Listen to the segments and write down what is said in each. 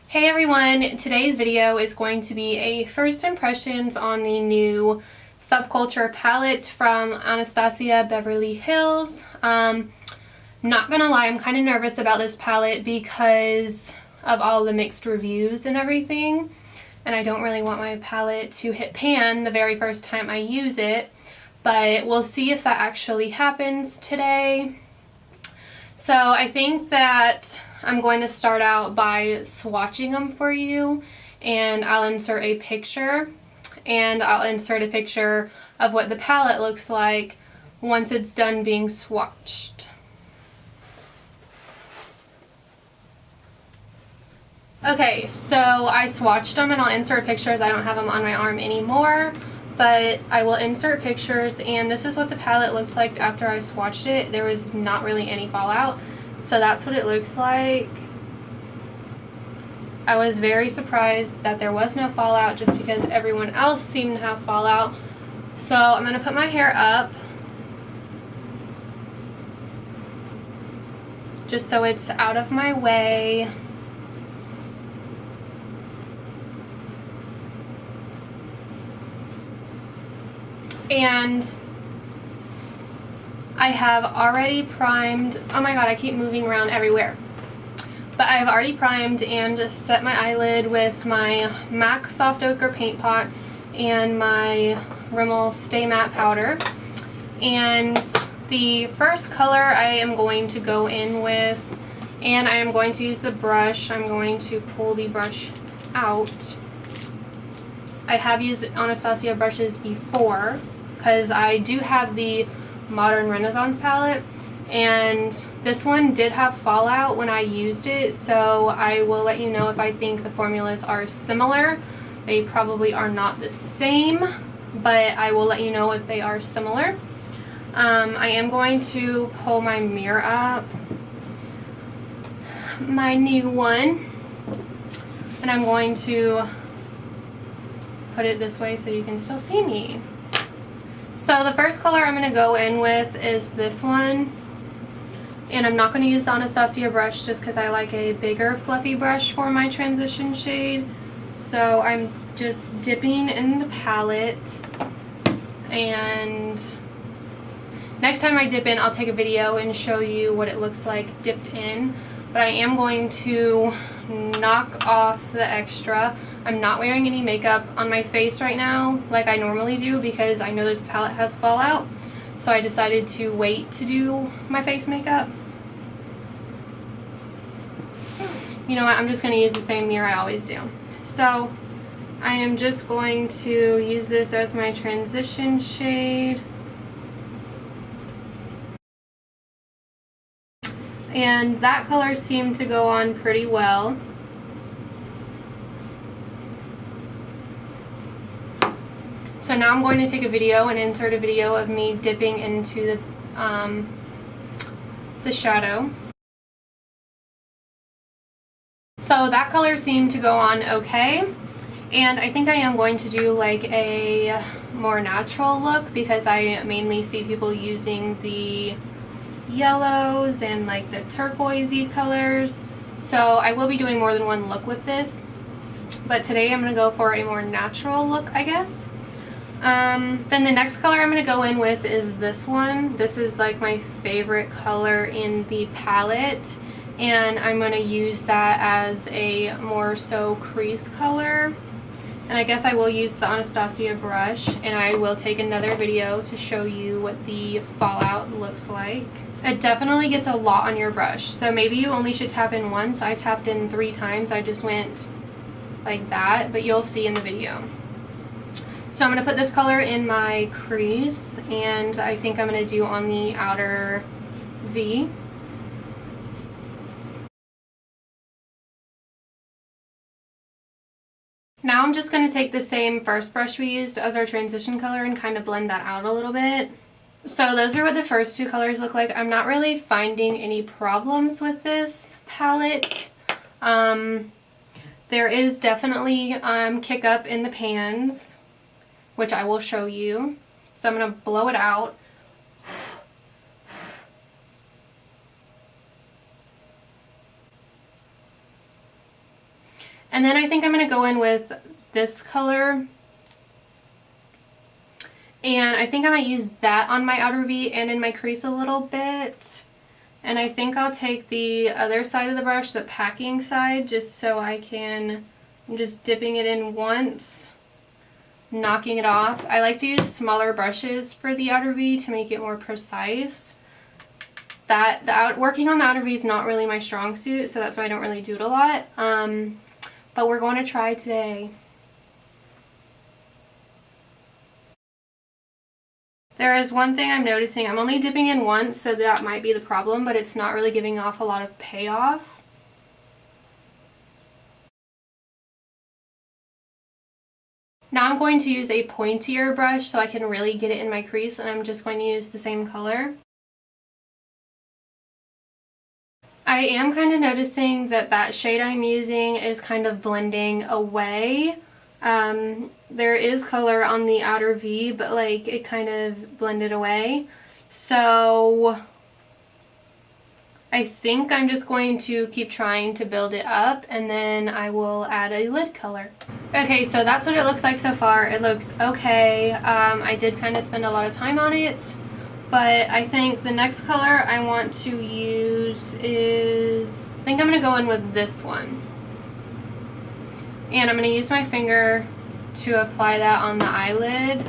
Hey everyone, today's video is going to be a first impressions on the new Subculture palette from Anastasia Beverly Hills. Not gonna lie, I'm kind of nervous about this palette because of all the mixed reviews and everything, and I don't really want my palette to hit pan the very first time I use it, but we'll see if that actually happens today. So I think that I'm going to start out by swatching them for you, and I'll insert a picture, and I'll insert a picture of what the palette looks like once it's done being swatched. Okay, so I swatched them and I'll insert pictures. I don't have them on my arm anymore, but I will insert pictures, and this is what the palette looked like after I swatched it. There was not really any fallout, so that's what it looks like. I was very surprised that there was no fallout just because everyone else seemed to have fallout. So I'm going to put my hair up just so it's out of my way. And I have already primed, oh my god, I keep moving around everywhere. But I have already primed and set my eyelid with my MAC Soft Ochre Paint Pot and my Rimmel Stay Matte Powder. And the first color I am going to go in with, and I am going to use the brush, I'm going to pull the brush out. I have used Anastasia brushes before because I do have the Modern Renaissance palette, and this one did have fallout when I used it, so I will let you know if I think the formulas are similar. They probably are not the same, but I will let you know if they are similar. I am going to pull my mirror up, my new one, and I'm going to put it this way so you can still see me. So the first color I'm going to go in with is this one, and I'm not going to use the Anastasia brush just because I like a bigger fluffy brush for my transition shade. So I'm just dipping in the palette, and next time I dip in I'll take a video and show you what it looks like dipped in. But I am going to knock off the extra. I'm not wearing any makeup on my face right now like I normally do because I know this palette has fallout. So I decided to wait to do my face makeup. You know what, I'm just going to use the same mirror I always do. So I am just going to use this as my transition shade. And that color seemed to go on pretty well. So now I'm going to take a video and insert a video of me dipping into the shadow. So that color seemed to go on okay, and I think I am going to do like a more natural look because I mainly see people using the yellows and like the turquoisey colors. So I will be doing more than one look with this, but today I'm going to go for a more natural look, I guess. Then the next color I'm going to go in with is this one. This is like my favorite color in the palette, and I'm going to use that as a more so crease color. And I guess I will use the Anastasia brush, and I will take another video to show you what the fallout looks like. It definitely gets a lot on your brush, so maybe you only should tap in once. I tapped in 3 times. I just went like that, but you'll see in the video. So I'm going to put this color in my crease, and I think I'm going to do on the outer V. Now I'm just going to take the same first brush we used as our transition color and kind of blend that out a little bit. So those are what the first 2 colors look like. I'm not really finding any problems with this palette. There is definitely kick up in the pans, which I will show you. So I'm going to blow it out. And then I think I'm going to go in with this color. And I think I might use that on my outer V and in my crease a little bit. And I think I'll take the other side of the brush, the packing side, just so I can, I'm just dipping it in once, knocking it off. I like to use smaller brushes for the outer V to make it more precise. Working on the outer V is not really my strong suit, so that's why I don't really do it a lot. But we're going to try today. There is one thing I'm noticing. I'm only dipping in once, so that might be the problem, but it's not really giving off a lot of payoff. Now I'm going to use a pointier brush so I can really get it in my crease, and I'm just going to use the same color. I am kind of noticing that that shade I'm using is kind of blending away. There is color on the outer V, but like it kind of blended away. So I think I'm just going to keep trying to build it up, and then I will add a lid color. Okay, so that's what it looks like so far. It looks okay. I did kind of spend a lot of time on it, but I think the next color I want to use is, I think I'm going to go in with this one. And I'm going to use my finger to apply that on the eyelid.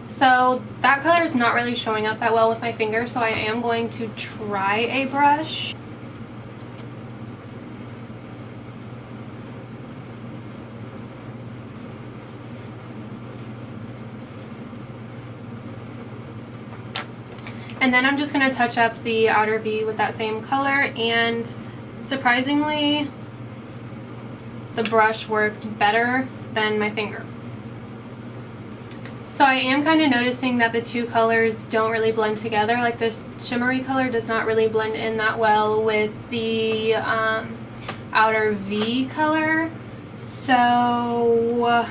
So that color is not really showing up that well with my finger, so I am going to try a brush. And then I'm just going to touch up the outer V with that same color, and surprisingly, the brush worked better than my finger. So I am kind of noticing that the two colors don't really blend together. Like the shimmery color does not really blend in that well with the outer V color. So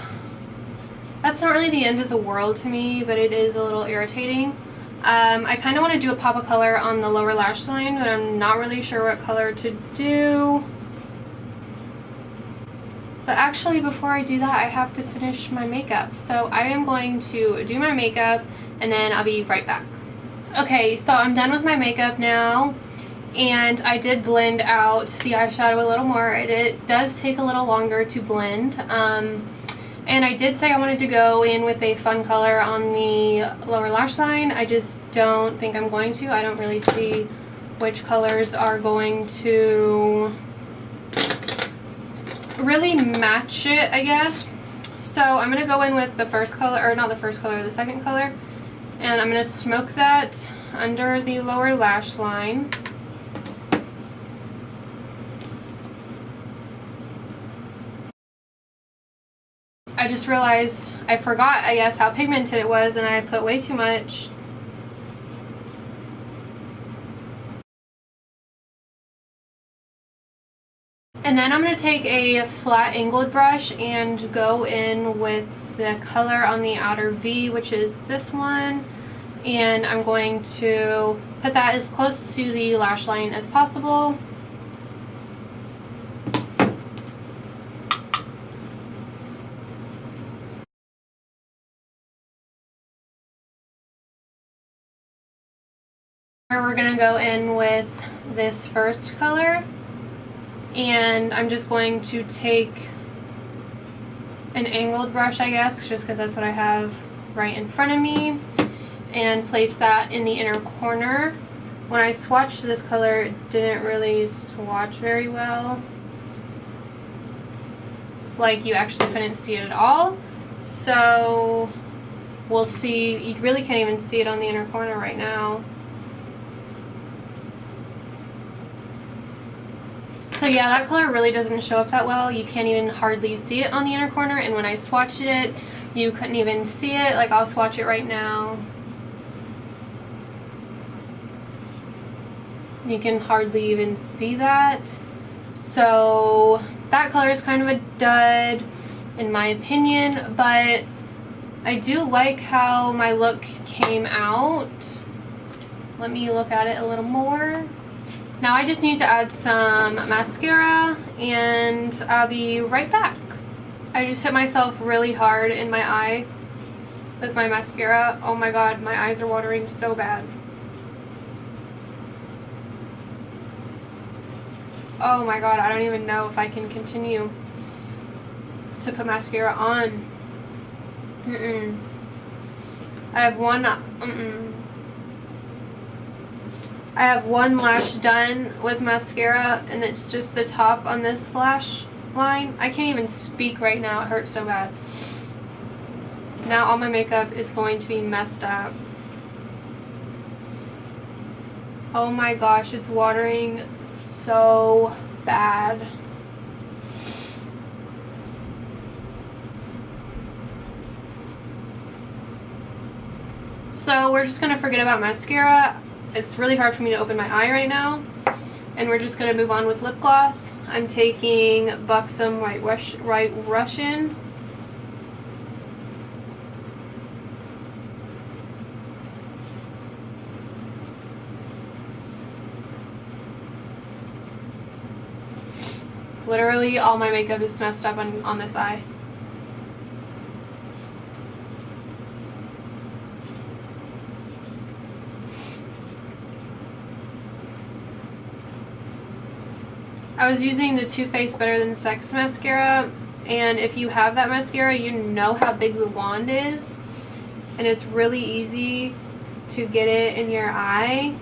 that's not really the end of the world to me, but it is a little irritating. I kind of want to do a pop of color on the lower lash line, but I'm not really sure what color to do. But actually, before I do that, I have to finish my makeup. So I am going to do my makeup, and then I'll be right back. Okay, so I'm done with my makeup now, and I did blend out the eyeshadow a little more. It does take a little longer to blend. And I did say I wanted to go in with a fun color on the lower lash line. I just don't think I'm going to. I don't really see which colors are going to really match it, I guess. So I'm going to go in with the first color, or not the first color, the second color. And I'm going to smoke that under the lower lash line. I just realized I forgot, I guess, how pigmented it was, and I put way too much. And then I'm going to take a flat angled brush and go in with the color on the outer V, which is this one. And I'm going to put that as close to the lash line as possible. We're going to go in with this first color, and I'm just going to take an angled brush, I guess, just because that's what I have right in front of me, and place that in the inner corner. When I swatched this color, it didn't really swatch very well. Like, you actually couldn't see it at all. So we'll see. You really can't even see it on the inner corner right now. So yeah, that color really doesn't show up that well. You can't even hardly see it on the inner corner, and when I swatched it, you couldn't even see it. Like, I'll swatch it right now. You can hardly even see that. So that color is kind of a dud in my opinion, but I do like how my look came out. Let me look at it a little more. Now I just need to add some mascara and I'll be right back. I just hit myself really hard in my eye with my mascara. Oh my god, my eyes are watering so bad. Oh my god, I don't even know if I can continue to put mascara on. I have one lash done with mascara, and it's just the top on this lash line. I can't even speak right now, it hurts so bad. Now all my makeup is going to be messed up. Oh my gosh, it's watering so bad. So we're just gonna forget about mascara. It's really hard for me to open my eye right now. And we're just gonna move on with lip gloss. I'm taking Buxom White Russian. Literally all my makeup is messed up on this eye. I was using the Too Faced Better Than Sex mascara, and if you have that mascara, you know how big the wand is, and it's really easy to get it in your eye,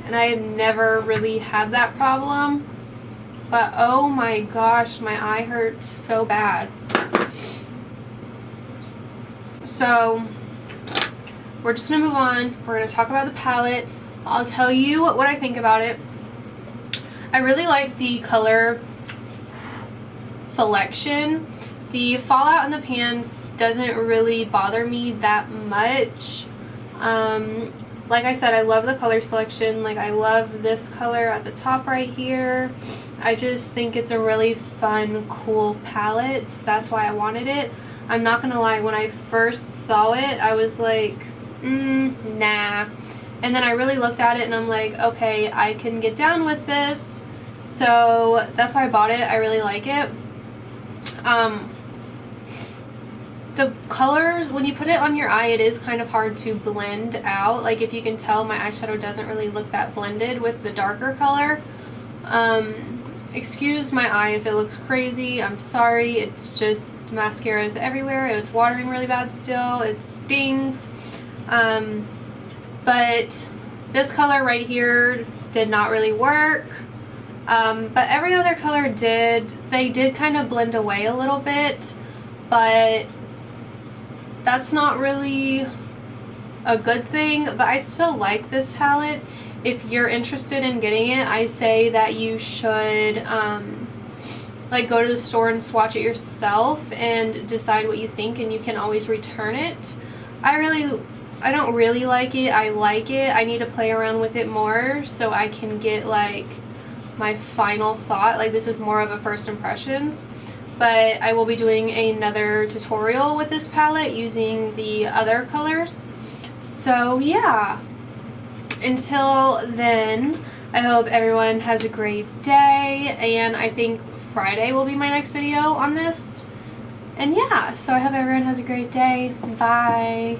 and I had never really had that problem, but oh my gosh, my eye hurts so bad. So we're just gonna move on. We're gonna talk about the palette. I'll tell you what I think about it. I really like the color selection. The fallout in the pans doesn't really bother me that much. Like I said, I love the color selection. Like, I love this color at the top right here. I just think it's a really fun, cool palette. That's why I wanted it. I'm not gonna lie, when I first saw it, I was like, nah. And then I really looked at it and I'm like, okay, I can get down with this. So that's why I bought it. I really like it. The colors, when you put it on your eye, it is kind of hard to blend out. Like, if you can tell, my eyeshadow doesn't really look that blended with the darker color. Excuse my eye if it looks crazy. I'm sorry. It's just mascara is everywhere. It's watering really bad still. It stings. But this color right here did not really work. But every other color did. They did kind of blend away a little bit, but that's not really a good thing. But I still like this palette. If you're interested in getting it, I say that you should like go to the store and swatch it yourself and decide what you think, and you can always return it. I don't really like it. I like it. I need to play around with it more so I can get like my final thought. Like, this is more of a first impressions, but I will be doing another tutorial with this palette using the other colors. So yeah, until then, I hope everyone has a great day, and I think Friday will be my next video on this. And yeah, so I hope everyone has a great day. Bye.